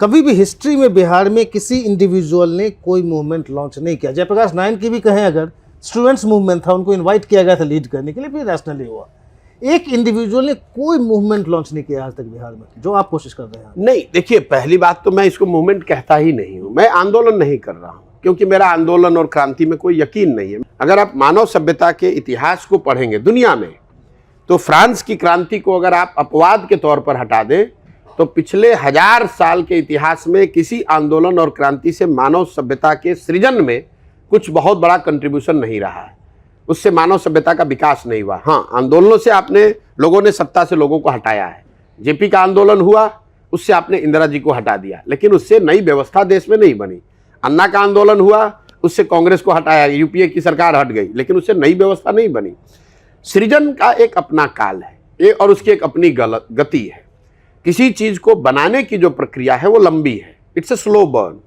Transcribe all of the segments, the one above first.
कभी भी हिस्ट्री में बिहार में किसी इंडिविजुअल ने कोई मूवमेंट लॉन्च नहीं किया। जयप्रकाश नारायण की भी कहें अगर, स्टूडेंट्स मूवमेंट था, उनको इनवाइट किया गया था लीड करने के लिए, फिर नेशनली हुआ। एक इंडिविजुअल ने कोई मूवमेंट लॉन्च नहीं किया आज तक बिहार में, जो आप कोशिश कर रहे हैं। नहीं, देखिए, पहली बात तो मैं इसको मूवमेंट कहता ही नहीं हूं, मैं आंदोलन नहीं कर रहा हूं, क्योंकि मेरा आंदोलन और क्रांति में कोई यकीन नहीं है। अगर आप मानव सभ्यता के इतिहास को पढ़ेंगे दुनिया में, तो फ्रांस की क्रांति को अगर आप अपवाद के तौर पर हटा दें, तो पिछले 1000 साल के इतिहास में किसी आंदोलन और क्रांति से मानव सभ्यता के सृजन में कुछ बहुत बड़ा कंट्रीब्यूशन नहीं रहा है। उससे मानव सभ्यता का विकास नहीं हुआ। हाँ, आंदोलनों से आपने लोगों ने सत्ता से लोगों को हटाया है। जेपी का आंदोलन हुआ, उससे आपने इंदिरा जी को हटा दिया, लेकिन उससे नई व्यवस्था देश में नहीं बनी। अन्ना का आंदोलन हुआ, उससे कांग्रेस को हटाया, यूपीए की सरकार हट गई, लेकिन उससे नई व्यवस्था नहीं बनी। सृजन का एक अपना काल है और उसकी एक अपनी गति है। किसी चीज को बनाने की जो प्रक्रिया है वो लंबी है, इट्स ए स्लो बर्न।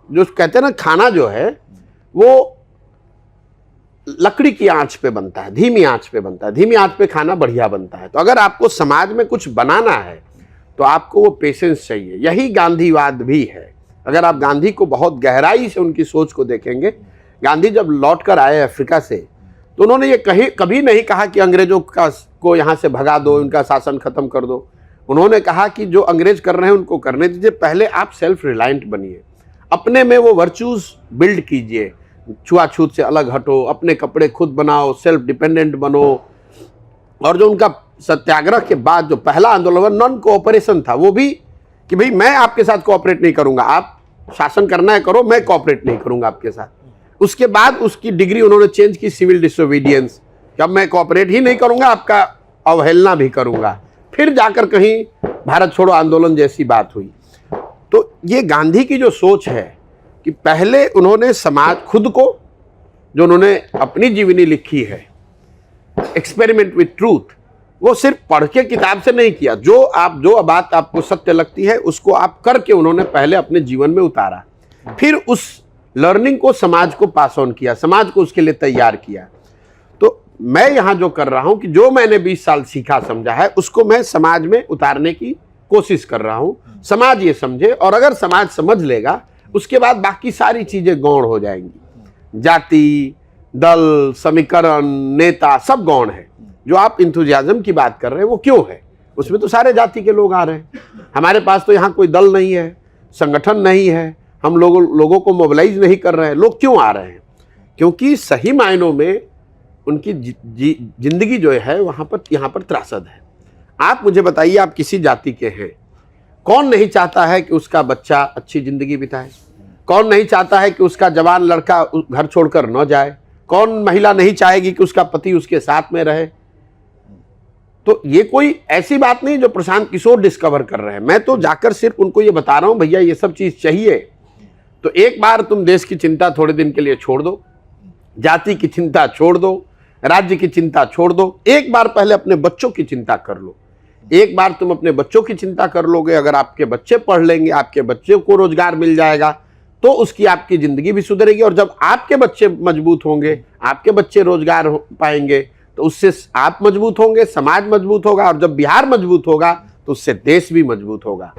जो कहते हैं ना, खाना जो है वो लकड़ी की आंच पे बनता है, धीमी आंच पे बनता है, धीमी आंच पे खाना बढ़िया बनता है। तो अगर आपको समाज में कुछ बनाना है तो आपको वो पेशेंस चाहिए। यही गांधीवाद भी है। अगर आप गांधी को बहुत गहराई से उनकी सोच को देखेंगे, गांधी जब लौट कर आए अफ्रीका से, तो उन्होंने ये कभी नहीं कहा कि अंग्रेजों को यहाँ से भगा दो, उनका शासन खत्म कर दो। उन्होंने कहा कि जो अंग्रेज कर रहे हैं उनको करने दीजिए, पहले आप सेल्फ रिलायंट बनिए, अपने में वो वर्चूज बिल्ड कीजिए, छुआछूत से अलग हटो, अपने कपड़े खुद बनाओ, सेल्फ डिपेंडेंट बनो। और जो उनका सत्याग्रह के बाद जो पहला आंदोलन नॉन कोऑपरेशन था, वो भी कि भाई मैं आपके साथ कोऑपरेट नहीं करूंगा, आप शासन करना है करो, मैं कोऑपरेट नहीं करूंगा आपके साथ। उसके बाद उसकी डिग्री उन्होंने चेंज की, सिविल डिसोबीडियंस, अब मैं कोऑपरेट ही नहीं करूंगा, आपका अवहेलना भी करूंगा। फिर जाकर कहीं भारत छोड़ो आंदोलन जैसी बात हुई। तो ये गांधी की जो सोच है कि पहले उन्होंने समाज खुद को, जो उन्होंने अपनी जीवनी लिखी है एक्सपेरिमेंट विथ ट्रूथ, वो सिर्फ पढ़ के किताब से नहीं किया। जो बात आपको सत्य लगती है उसको आप करके उन्होंने पहले अपने जीवन में उतारा, फिर उस लर्निंग को समाज को पास ऑन किया, समाज को उसके लिए तैयार किया। तो मैं यहाँ जो कर रहा हूँ कि जो मैंने 20 साल सीखा समझा है उसको मैं समाज में उतारने की कोशिश कर रहा हूँ। समाज ये समझे, और अगर समाज समझ लेगा उसके बाद बाकी सारी चीजें गौण हो जाएंगी। जाति, दल, समीकरण, नेता सब गौण है। जो आप इंथुजियाज्म की बात कर रहे हैं वो क्यों है? उसमें तो सारे जाति के लोग आ रहे हैं। हमारे पास तो यहाँ कोई दल नहीं है, संगठन नहीं है, हम लोगों को मोबिलाइज नहीं कर रहे हैं। लोग क्यों आ रहे हैं? क्योंकि सही मायनों में उनकी जिंदगी जो है यहाँ पर त्रासद है। आप मुझे बताइए, आप किसी जाति के हैं, कौन नहीं चाहता है कि उसका बच्चा अच्छी जिंदगी बिताए? कौन नहीं चाहता है कि उसका जवान लड़का घर छोड़कर न जाए? कौन महिला नहीं चाहेगी कि उसका पति उसके साथ में रहे? तो ये कोई ऐसी बात नहीं जो प्रशांत किशोर डिस्कवर कर रहे हैं। मैं तो जाकर सिर्फ उनको ये बता रहा हूं, भैया ये सब चीज चाहिए तो एक बार तुम देश की चिंता थोड़े दिन के लिए छोड़ दो, जाति की चिंता छोड़ दो, राज्य की चिंता छोड़ दो, एक बार पहले अपने बच्चों की चिंता कर लो। एक बार तुम अपने बच्चों की चिंता कर लोगे, अगर आपके बच्चे पढ़ लेंगे, आपके बच्चे को रोजगार मिल जाएगा, तो उसकी आपकी जिंदगी भी सुधरेगी। और जब आपके बच्चे मजबूत होंगे, आपके बच्चे रोजगार पाएंगे, तो उससे आप मजबूत होंगे, समाज मजबूत होगा, और जब बिहार मजबूत होगा तो उससे देश भी मजबूत होगा।